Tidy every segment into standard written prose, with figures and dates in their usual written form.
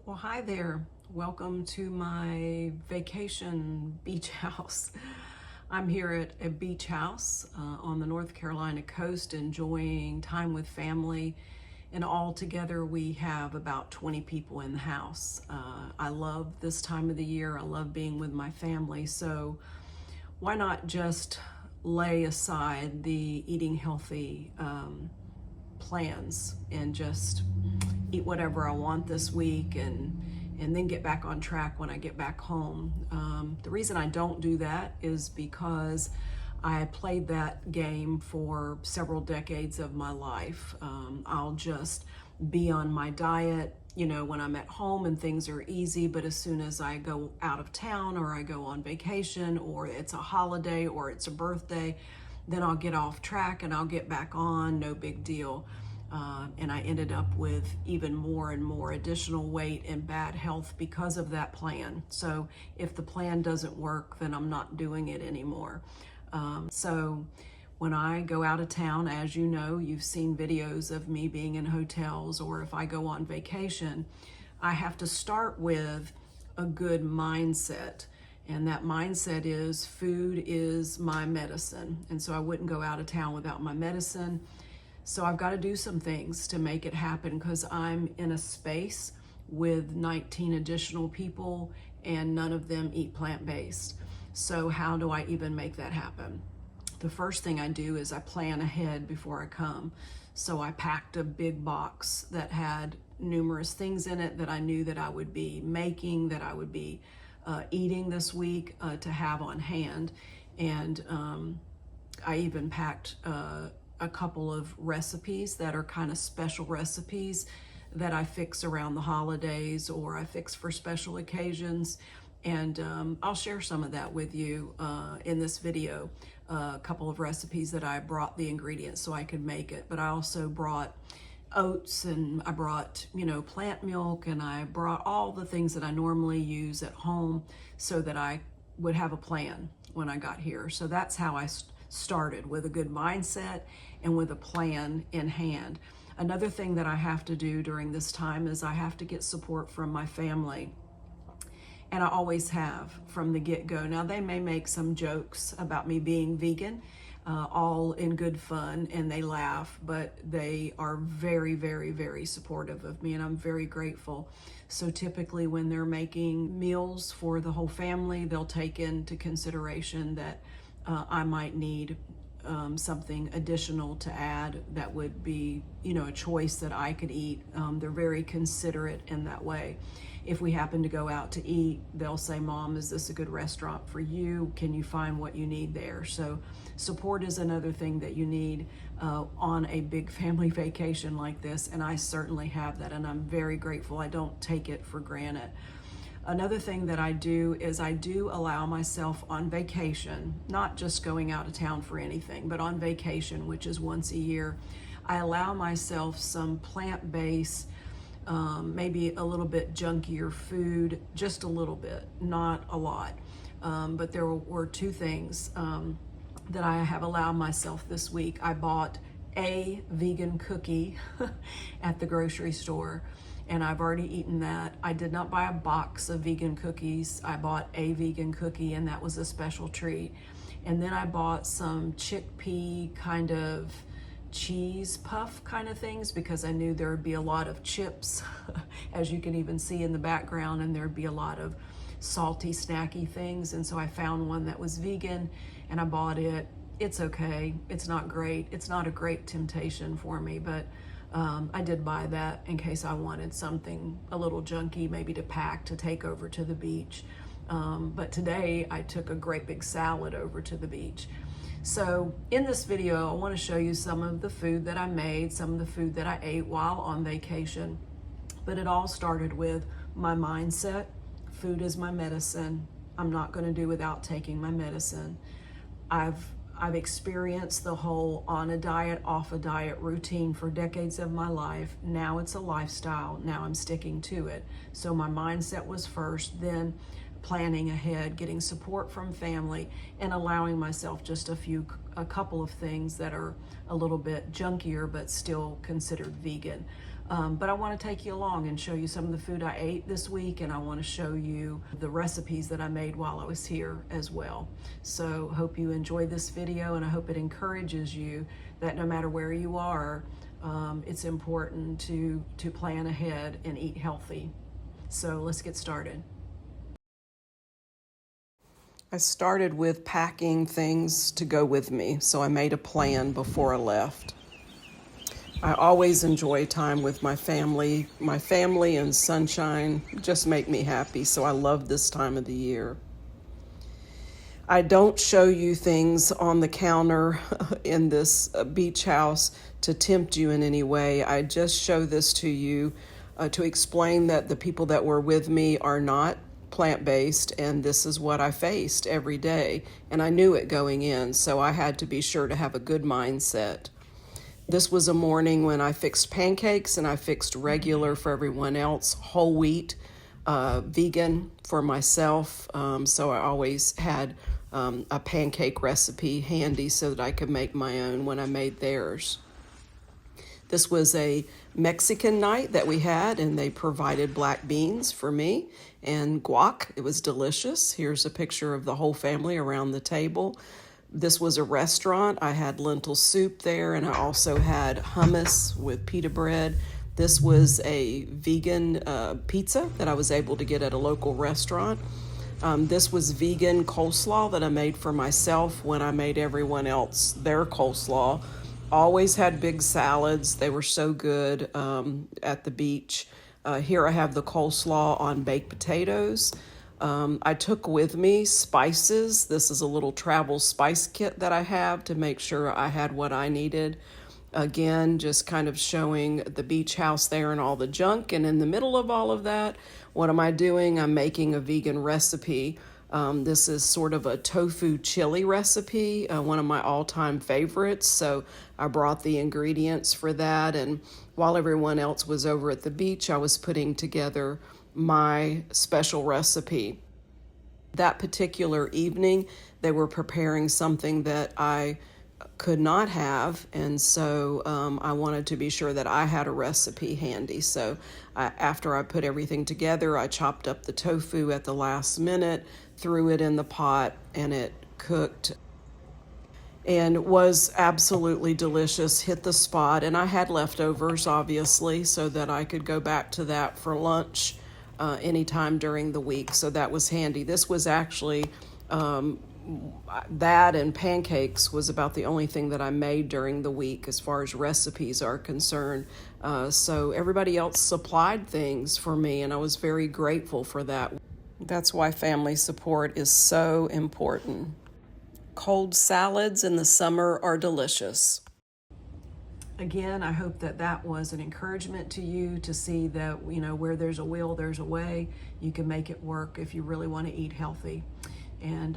Well, hi there. Welcome to my vacation beach house. I'm here at a beach house on the North Carolina coast enjoying time with family. And all together we have about 20 people in the house. I love this time of the year. I love being with my family. So why not just lay aside the eating healthy plans and just eat whatever I want this week and then get back on track when I get back home. The reason I don't do that is because I played that game for several decades of my life. I'll just be on my diet, when I'm at home and things are easy, but as soon as I go out of town or I go on vacation or it's a holiday or it's a birthday, then I'll get off track and I'll get back on, no big deal. And I ended up with even more and more additional weight and bad health because of that plan. So if the plan doesn't work, then I'm not doing it anymore. So when I go out of town, as you know, you've seen videos of me being in hotels, or if I go on vacation, I have to start with a good mindset. And that mindset is food is my medicine. And so I wouldn't go out of town without my medicine. So I've got to do some things to make it happen because I'm in a space with 19 additional people and none of them eat plant-based. So how do I even make that happen? The first thing I do is I plan ahead before I come. So I packed a big box that had numerous things in it that I knew that I would be making, that I would be eating this week to have on hand. And I even packed a couple of recipes that are kind of special recipes that I fix around the holidays or I fix for special occasions. And I'll share some of that with you in this video. A couple of recipes that I brought the ingredients so I could make it, but I also brought oats and I brought, plant milk, and I brought all the things that I normally use at home so that I would have a plan when I got here. So that's how I started, with a good mindset and with a plan in hand. Another thing that I have to do during this time is I have to get support from my family. And I always have from the get-go. Now, they may make some jokes about me being vegan, all in good fun, and they laugh, but they are very, very, very supportive of me, and I'm very grateful. So typically when they're making meals for the whole family, they'll take into consideration that I might need something additional to add that would be, a choice that I could eat. They're very considerate in that way. If we happen to go out to eat, they'll say, "Mom, is this a good restaurant for you? Can you find what you need there?" So support is another thing that you need on a big family vacation like this, and I certainly have that, and I'm very grateful. I don't take it for granted. Another thing that I do is I do allow myself on vacation, not just going out of town for anything, but on vacation, which is once a year, I allow myself some plant-based, maybe a little bit junkier food, just a little bit, not a lot. But there were two things that I have allowed myself this week. I bought a vegan cookie at the grocery store, and I've already eaten that. I did not buy a box of vegan cookies. I bought a vegan cookie, and that was a special treat. And then I bought some chickpea kind of cheese puff kind of things because I knew there would be a lot of chips, as you can even see in the background, and there'd be a lot of salty, snacky things. And so I found one that was vegan, and I bought it. It's okay. It's not great. It's not a great temptation for me, but I did buy that in case I wanted something a little junky, maybe to pack to take over to the beach. But today I took a great big salad over to the beach. So in this video, I want to show you some of the food that I made, some of the food that I ate while on vacation. But it all started with my mindset. Food is my medicine. I'm not going to do without taking my medicine. I've experienced the whole on a diet, off a diet routine for decades of my life. Now it's a lifestyle. Now I'm sticking to it. So my mindset was first, then planning ahead, getting support from family, and allowing myself just a couple of things that are a little bit junkier but still considered vegan. But I want to take you along and show you some of the food I ate this week, and I want to show you the recipes that I made while I was here as well. So hope you enjoy this video, and I hope it encourages you that no matter where you are, it's important to plan ahead and eat healthy. So let's get started. I started with packing things to go with me, so I made a plan before I left. I always enjoy time with my family. My family and sunshine just make me happy, so I love this time of the year. I don't show you things on the counter in this beach house to tempt you in any way. I just show this to you to explain that the people that were with me are not plant-based, and this is what I faced every day. And I knew it going in, so I had to be sure to have a good mindset. This was a morning when I fixed pancakes, and I fixed regular for everyone else, whole wheat, vegan for myself. So I always had a pancake recipe handy so that I could make my own when I made theirs. This was a Mexican night that we had, and they provided black beans for me and guac. It was delicious. Here's a picture of the whole family around the table. This was a restaurant. I had lentil soup there, and I also had hummus with pita bread. This was a vegan pizza that I was able to get at a local restaurant. This was vegan coleslaw that I made for myself when I made everyone else their coleslaw. Always had big salads. They were so good at the beach. Here I have the coleslaw on baked potatoes. I took with me spices. This is a little travel spice kit that I have to make sure I had what I needed. Again, just kind of showing the beach house there and all the junk. And in the middle of all of that, what am I doing? I'm making a vegan recipe. This is sort of a tofu chili recipe, one of my all-time favorites. So I brought the ingredients for that. And while everyone else was over at the beach, I was putting together my special recipe. That particular evening, they were preparing something that I could not have, and so I wanted to be sure that I had a recipe handy. So after I put everything together, I chopped up the tofu at the last minute, threw it in the pot, and it cooked and was absolutely delicious, hit the spot. And I had leftovers, obviously, so that I could go back to that for lunch anytime during the week, so that was handy. This was actually that and pancakes was about the only thing that I made during the week as far as recipes are concerned. So everybody else supplied things for me, and I was very grateful for that. That's why family support is so important. Cold salads in the summer are delicious. Again, I hope that that was an encouragement to you to see that, you know, where there's a will, there's a way. You can make it work if you really want to eat healthy. And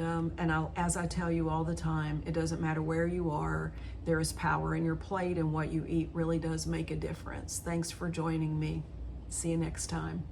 as I tell you all the time, it doesn't matter where you are, there is power in your plate, and what you eat really does make a difference. Thanks for joining me. See you next time.